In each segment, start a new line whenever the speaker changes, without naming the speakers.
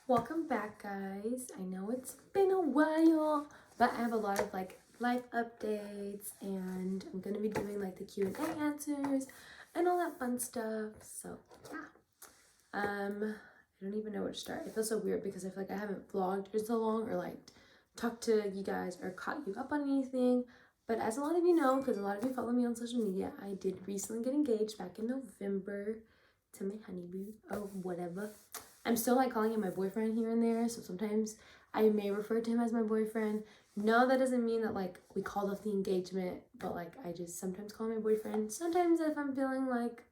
Welcome back, guys. I know it's been a while, but I have a lot of like life updates, and I'm gonna be doing like the Q&A answers and all that fun stuff. So yeah, I don't even know where to start. I feel so weird because I feel like I haven't vlogged in so long or like talked to you guys or caught you up on anything. But as a lot of you know, because a lot of you follow me on social media, I did recently get engaged back in November to my honeyboo or whatever. I'm still like calling him my boyfriend here and there, so sometimes I may refer to him as my boyfriend. No, that doesn't mean that like we called off the engagement, but like I just sometimes call him my boyfriend. Sometimes if I'm feeling like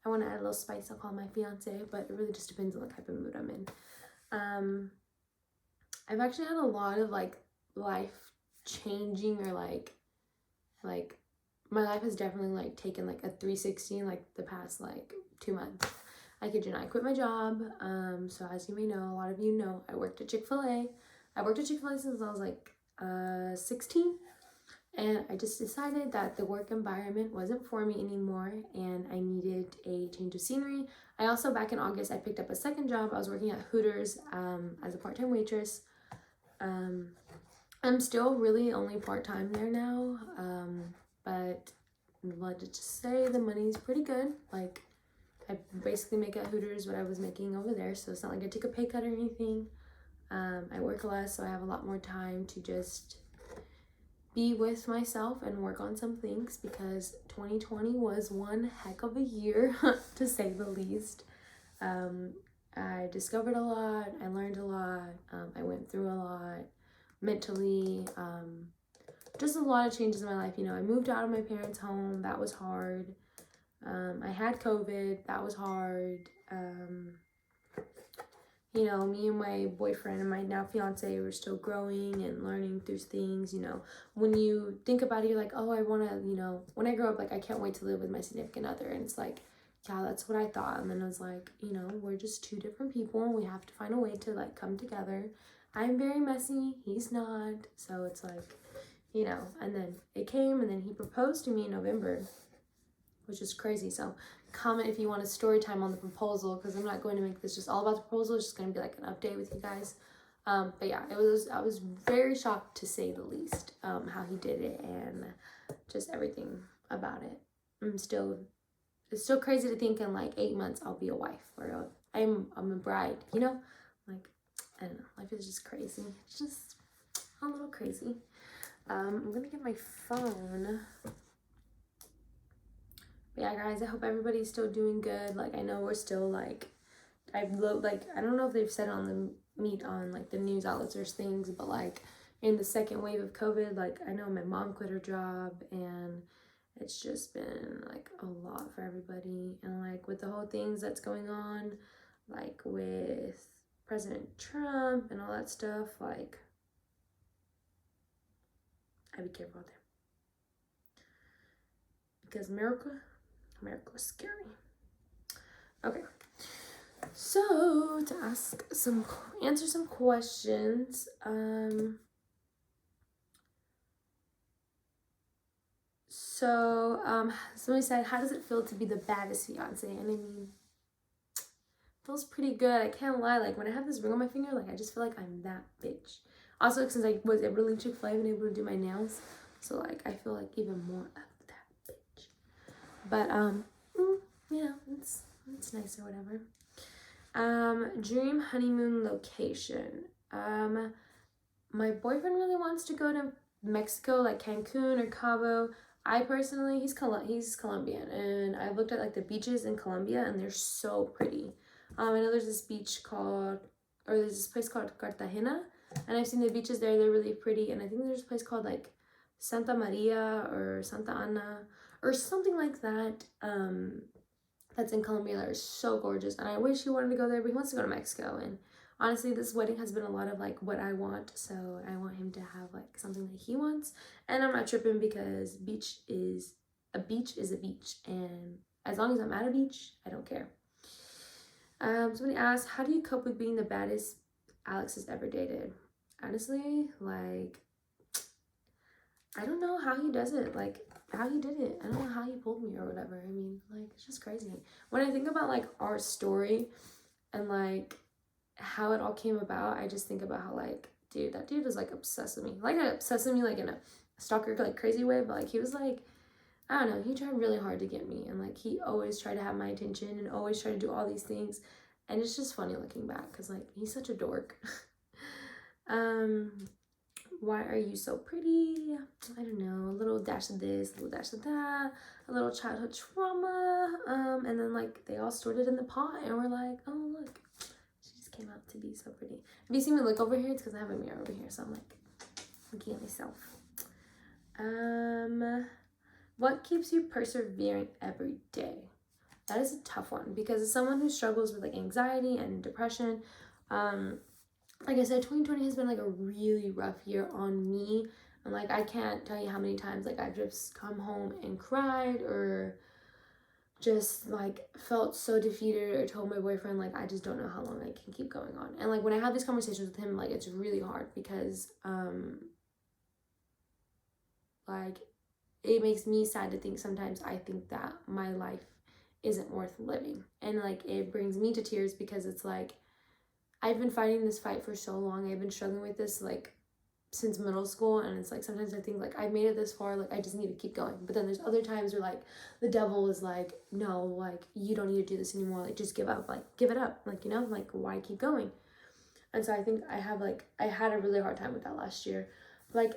I want to add a little spice, I'll call him my fiance, but it really just depends on the type of mood I'm in. I've actually had a lot of like life changing or like my life has definitely like taken like a 360 in like the past like 2 months. I kid you not, I quit my job. So as you may know, a lot of you know, I worked at Chick-fil-A. I worked at Chick-fil-A since I was like 16. And I just decided that the work environment wasn't for me anymore and I needed a change of scenery. I also, back in August, I picked up a second job. I was working at Hooters as a part-time waitress. I'm still really only part-time there now, but let's just say the money's pretty good. Like, I basically make at Hooters what I was making over there, so it's not like I took a pay cut or anything. I work less, so I have a lot more time to just be with myself and work on some things, because 2020 was one heck of a year to say the least. I discovered a lot, I learned a lot, I went through a lot mentally, just a lot of changes in my life. You know, I moved out of my parents' home, that was hard. I had COVID, that was hard. You know, me and my boyfriend and my now fiance were still growing and learning through things. You know, when you think about it, you're like, oh, I want to, you know, when I grow up, like, I can't wait to live with my significant other. And it's like, yeah, that's what I thought. And then I was like, you know, we're just two different people and we have to find a way to like come together. I'm very messy, he's not. So it's like, you know, and then it came, and then he proposed to me in November, which is crazy. So comment if you want a story time on the proposal, because I'm not going to make this just all about the proposal. It's just going to be like an update with you guys. But yeah, I was very shocked, to say the least, how he did it and just everything about it. It's still crazy to think in like 8 months I'll be a wife, or I'm a bride, you know? Like, I don't know, life is just crazy. It's just a little crazy. I'm gonna get my phone. But yeah, guys, I hope everybody's still doing good. Like, I know we're still like, I don't know if they've said on like the news outlets or things, but like in the second wave of COVID, like I know my mom quit her job, and it's just been like a lot for everybody. And like with the whole things that's going on, like with President Trump and all that stuff, like I'd be careful out there, because America's scary. Okay. So to answer some questions, somebody said, how does it feel to be the baddest fiance? And I mean, it feels pretty good. I can't lie. Like, when I have this ring on my finger, like, I just feel like I'm that bitch. Also, since I was able to leave Chick-fil-A, I've been able to do my nails. So, like, I feel like even more of that bitch. But, yeah, it's nice or whatever. Dream honeymoon location. My boyfriend really wants to go to Mexico, like Cancun or Cabo. I personally, he's Colombian, and I've looked at like the beaches in Colombia, and they're so pretty. I know there's this place called Cartagena, and I've seen the beaches there. They're really pretty, and I think there's a place called like Santa Maria or Santa Ana or something like that. That's in Colombia, that are so gorgeous, and I wish he wanted to go there, but he wants to go to Mexico. And honestly, this wedding has been a lot of like what I want, so I want him to have like something that he wants, and I'm not tripping, because a beach is a beach, and as long as I'm at a beach, I don't care. Somebody asked, how do you cope with being the baddest Alex has ever dated? Honestly, like, I don't know how he does it, like how he did it. I don't know how he pulled me or whatever. I mean, like, it's just crazy. When I think about like our story and like how it all came about, I just think about how, like, dude, that dude was, like, obsessed with me. Like, not obsessed with me, like, in a stalker, like, crazy way, but, like, he was, like, I don't know, he tried really hard to get me, and, like, he always tried to have my attention and always tried to do all these things, and it's just funny looking back, because, like, he's such a dork. Why are you so pretty? I don't know, a little dash of this, a little dash of that, a little childhood trauma, and then, like, they all stored it in the pot, and we're like, oh, look, she just came out to be so pretty. If you see me look over here, it's because I have a mirror over here, so I'm, like, looking at myself. What keeps you persevering every day? That is a tough one, because as someone who struggles with, like, anxiety and depression, like I said, 2020 has been, like, a really rough year on me, and, like, I can't tell you how many times, like, I've just come home and cried, or just, like, felt so defeated, or told my boyfriend, like, I just don't know how long I can keep going on. And, like, when I have these conversations with him, like, it's really hard, because like, it makes me sad to think sometimes I think that my life isn't worth living, and, like, it brings me to tears, because it's like, I've been fighting this fight for so long. I've been struggling with this, like, since middle school, and it's like, sometimes I think, like, I've made it this far, like, I just need to keep going. But then there's other times where, like, the devil is like, no, like, you don't need to do this anymore, like, just give up, like, give it up, like, you know, like, why keep going? And so I think I had a really hard time with that last year. Like,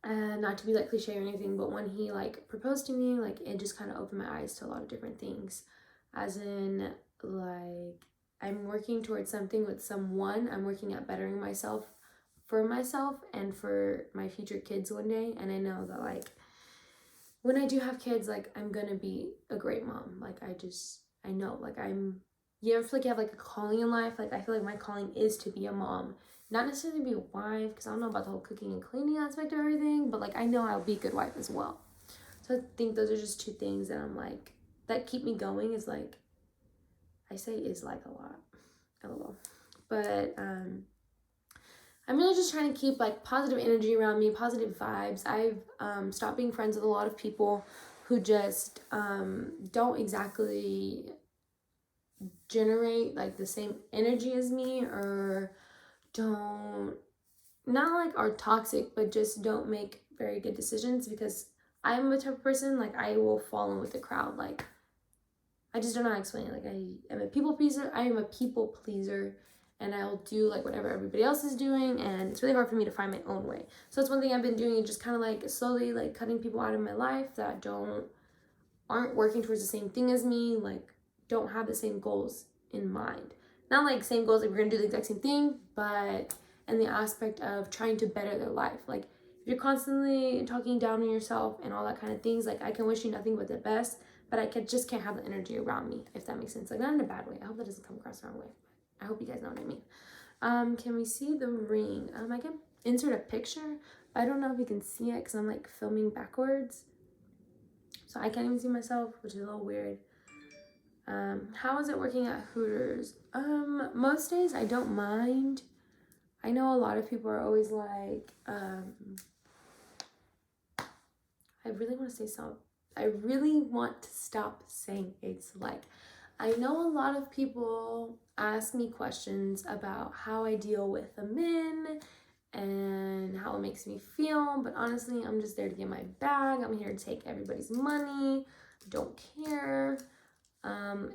not to be, like, cliche or anything, but when he, like, proposed to me, like, it just kind of opened my eyes to a lot of different things, as in, like, I'm working towards something with someone. I'm working at bettering myself for myself and for my future kids one day. And I know that, like, when I do have kids, like, I'm gonna be a great mom. Like, I know, like, you ever feel like you have, like, a calling in life? Like, I feel like my calling is to be a mom. Not necessarily be a wife, because I don't know about the whole cooking and cleaning aspect of everything, but, like, I know I'll be a good wife as well. So I think those are just two things that I'm, like, that keep me going, is, like, I say is, like, a lot. LOL. But I'm really just trying to keep, like, positive energy around me, positive vibes. I've stopped being friends with a lot of people who just don't exactly generate, like, the same energy as me, or not like are toxic, but just don't make very good decisions, because I'm the type of person, like, I will fall in with the crowd. Like, I just don't know how to explain it. Like, I am a people pleaser, and I'll do, like, whatever everybody else is doing, and it's really hard for me to find my own way. So that's one thing I've been doing, just kind of, like, slowly, like, cutting people out of my life that aren't working towards the same thing as me, like, don't have the same goals in mind. Not, like, same goals, like, we're gonna do the exact same thing, but in the aspect of trying to better their life. Like, if you're constantly talking down on yourself and all that kind of things, like, I can wish you nothing but the best, but I just can't have the energy around me, if that makes sense. Like, not in a bad way. I hope that doesn't come across the wrong way. I hope you guys know what I mean. Can we see the ring? I can insert a picture, but I don't know if you can see it, because I'm, like, filming backwards. So I can't even see myself, which is a little weird. How is it working at Hooters? Most days I don't mind. I know a lot of people are always like, I really want to stop saying it's like. I know a lot of people ask me questions about how I deal with the men and how it makes me feel, but honestly, I'm just there to get my bag. I'm here to take everybody's money. Don't care.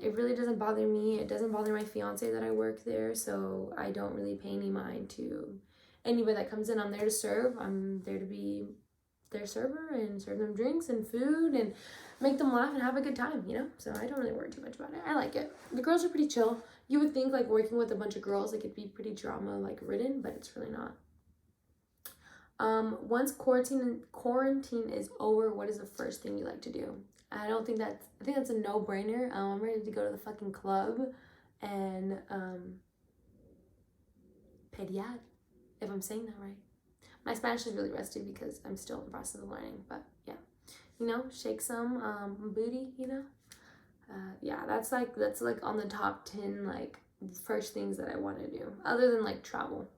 It really doesn't bother me. It doesn't bother my fiance that I work there, so I don't really pay any mind to anybody that comes in. I'm there to serve. I'm there to be their server and serve them drinks and food and make them laugh and have a good time, you know? So I don't really worry too much about it. I like it. The girls are pretty chill. You would think, like, working with a bunch of girls, like, it'd be pretty drama, like, ridden, but it's really not. Once quarantine is over, what is the first thing you like to do? I think that's a no-brainer. I'm ready to go to the fucking club and pelear, if I'm saying that right. My Spanish is really rusty because I'm still in the process of learning, but yeah, you know, shake some booty, you know. Yeah, that's like on the top 10, like, first things that I want to do, other than, like, travel.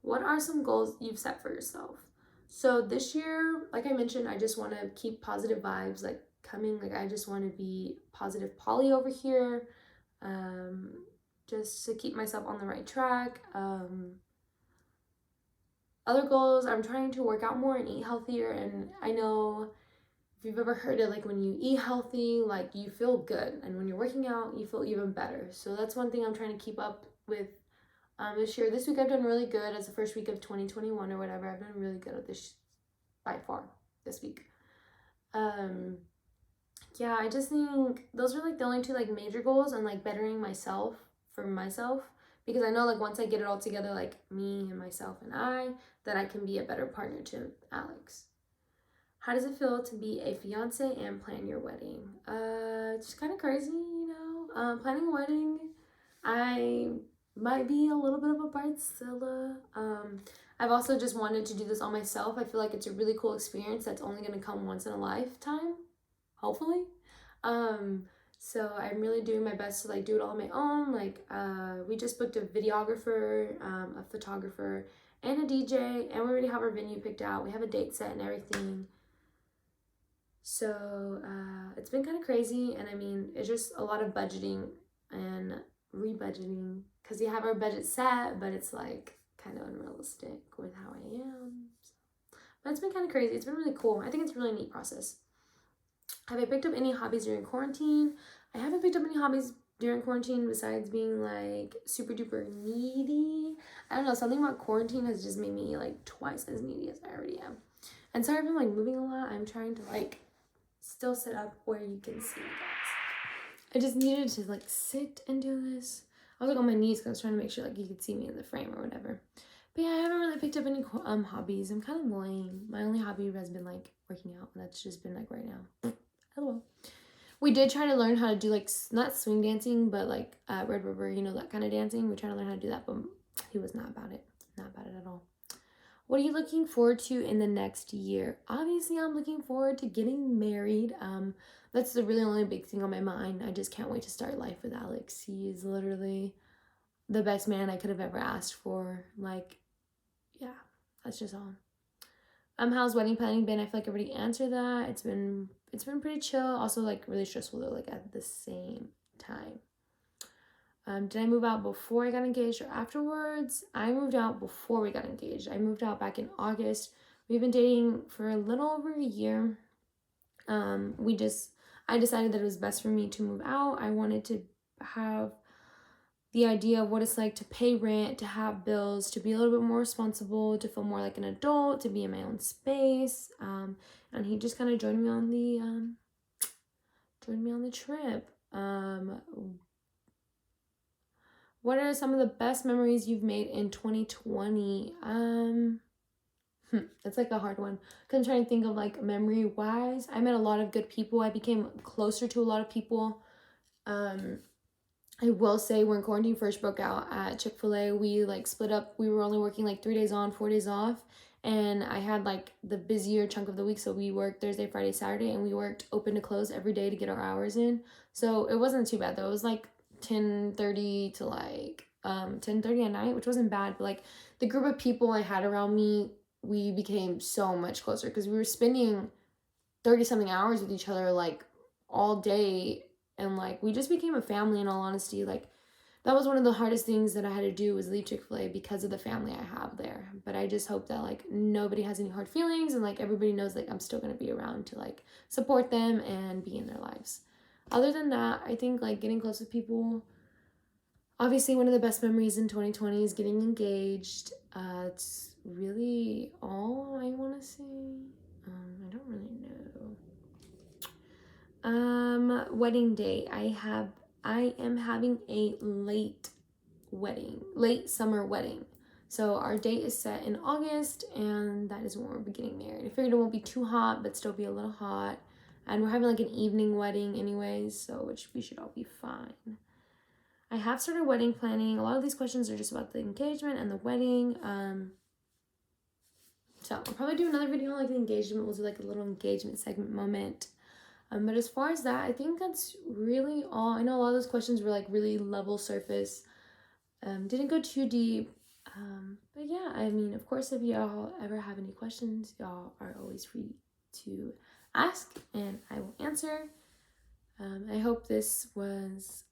What are some goals you've set for yourself? So this year, like I mentioned, I just want to keep positive vibes, like, coming. Like, I just want to be positive Polly over here. just to keep myself on the right track. Other goals, I'm trying to work out more and eat healthier. And I know if you've ever heard it, like when you eat healthy, like you feel good. And when you're working out, you feel even better. So that's one thing I'm trying to keep up with this year. This week I've done really good as the first week of 2021 or whatever. I've done really good at this by far this week. Yeah, I just think those are like the only two like major goals, and like bettering myself for myself, because I know like once I get it all together, like me and myself and I, that I can be a better partner to Alex. How does it feel to be a fiance and plan your wedding? It's just kind of crazy, you know. Planning a wedding, I might be a little bit of a bridezilla. I've also just wanted to do this on myself. I feel like it's a really cool experience that's only going to come once in a lifetime, hopefully. So I'm really doing my best to like do it all on my own. Like we just booked a videographer, a photographer, and a DJ, and we already have our venue picked out. We have a date set and everything. So it's been kind of crazy, and I mean, it's just a lot of budgeting and rebudgeting, because we have our budget set, but it's like kind of unrealistic with how I am. But it's been kind of crazy. It's been really cool. I think it's a really neat process. Have I picked up any hobbies during quarantine? I haven't picked up any hobbies during quarantine besides being like super duper needy. I don't know, something about quarantine has just made me like twice as needy as I already am. And sorry if I'm like moving a lot. I'm trying to like still sit up where you can see me, guys. I just needed to like sit and do this. I was like on my knees because I was trying to make sure like you could see me in the frame or whatever. But yeah, I haven't really picked up any hobbies. I'm kind of lame. My only hobby has been like working out, and that's just been like right now. LOL. We did try to learn how to do like not swing dancing, but like Red River, you know, that kind of dancing. We tried to learn how to do that, but he was not about it. Not about it at all. What are you looking forward to in the next year? Obviously, I'm looking forward to getting married. That's the really only big thing on my mind. I just can't wait to start life with Alex. He is literally the best man I could have ever asked for. Like, yeah, that's just all. How's wedding planning been? I feel like I already answered that. It's been pretty chill. Also, like really stressful though, like at the same time. Did I move out before I got engaged or afterwards? I moved out before we got engaged. I moved out back in August. We've been dating for a little over a year. I decided that it was best for me to move out. I wanted to have the idea of what it's like to pay rent, to have bills, to be a little bit more responsible, to feel more like an adult, to be in my own space. And he just kind of joined me on the trip. What are some of the best memories you've made in 2020? That's like a hard one. Cause I'm trying to think of like memory wise. I met a lot of good people. I became closer to a lot of people. I will say when quarantine first broke out at Chick-fil-A, we like split up. We were only working like 3 days on, 4 days off. And I had like the busier chunk of the week. So we worked Thursday, Friday, Saturday, and we worked open to close every day to get our hours in. So it wasn't too bad though. It was like 10:30 to like 10:30 at night, which wasn't bad. But like the group of people I had around me, we became so much closer because we were spending 30 something hours with each other like all day. And like we just became a family, in all honesty. Like that was one of the hardest things that I had to do, was leave Chick-fil-A because of the family I have there. But I just hope that like nobody has any hard feelings, and like everybody knows like I'm still going to be around to like support them and be in their lives. Other than that, I think like getting close with people. Obviously, one of the best memories in 2020 is getting engaged. It's really all I want to say. I don't really know. Wedding date. I am having a late summer wedding. So our date is set in August, and that is when we're getting married. I figured it won't be too hot, but still be a little hot. And we're having like an evening wedding anyways, so which we should all be fine. I have started wedding planning. A lot of these questions are just about the engagement and the wedding. So I'll probably do another video on like the engagement. We'll do like a little engagement segment moment. But as far as that, I think that's really all. I know a lot of those questions were like really level surface. Didn't go too deep. But yeah, I mean, of course, if y'all ever have any questions, y'all are always free to ask, and I will answer. I hope this was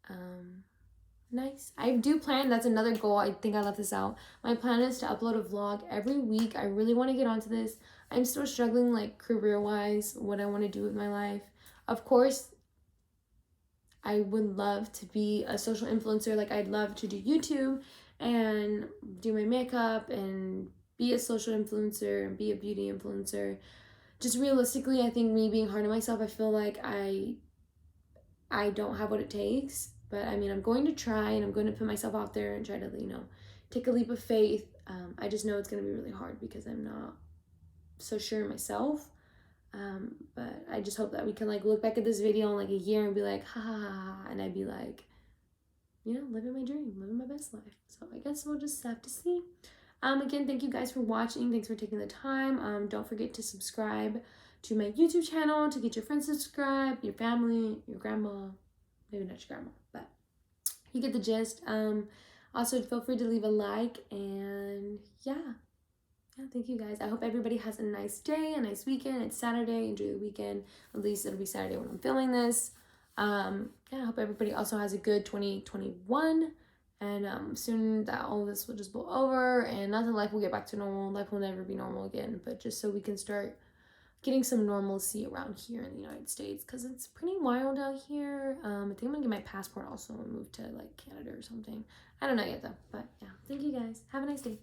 Nice. I do plan, that's another goal. I think I left this out. My plan is to upload a vlog every week. I really want to get onto this. I'm still struggling, like, career-wise, what I want to do with my life. Of course, I would love to be a social influencer. Like, I'd love to do YouTube and do my makeup and be a social influencer and be a beauty influencer. Just realistically, I think me being hard on myself, I feel like I don't have what it takes. But I mean, I'm going to try, and I'm going to put myself out there and try to, take a leap of faith. I just know it's going to be really hard because I'm not so sure in myself. But I just hope that we can, like, look back at this video in like a year and be like, ha ha ha, ha, and I'd be like, living my dream, living my best life. So I guess we'll just have to see. Again, thank you guys for watching. Thanks for taking the time. Don't forget to subscribe to my YouTube channel, to get your friends to subscribe, your family, your grandma, maybe not your grandma, but you get the gist. Also, feel free to leave a like, and yeah, thank you guys. I hope everybody has a nice day, a nice weekend. It's Saturday. Enjoy the weekend. At least it'll be Saturday when I'm filming this. I hope everybody also has a good 2021. And soon that all of this will just blow over, and not that life will get back to normal. Life will never be normal again, but just so we can start getting some normalcy around here in the United States, because it's pretty wild out here. I think I'm gonna get my passport also and move to, like, Canada or something. I don't know yet though, but yeah. Thank you guys. Have a nice day.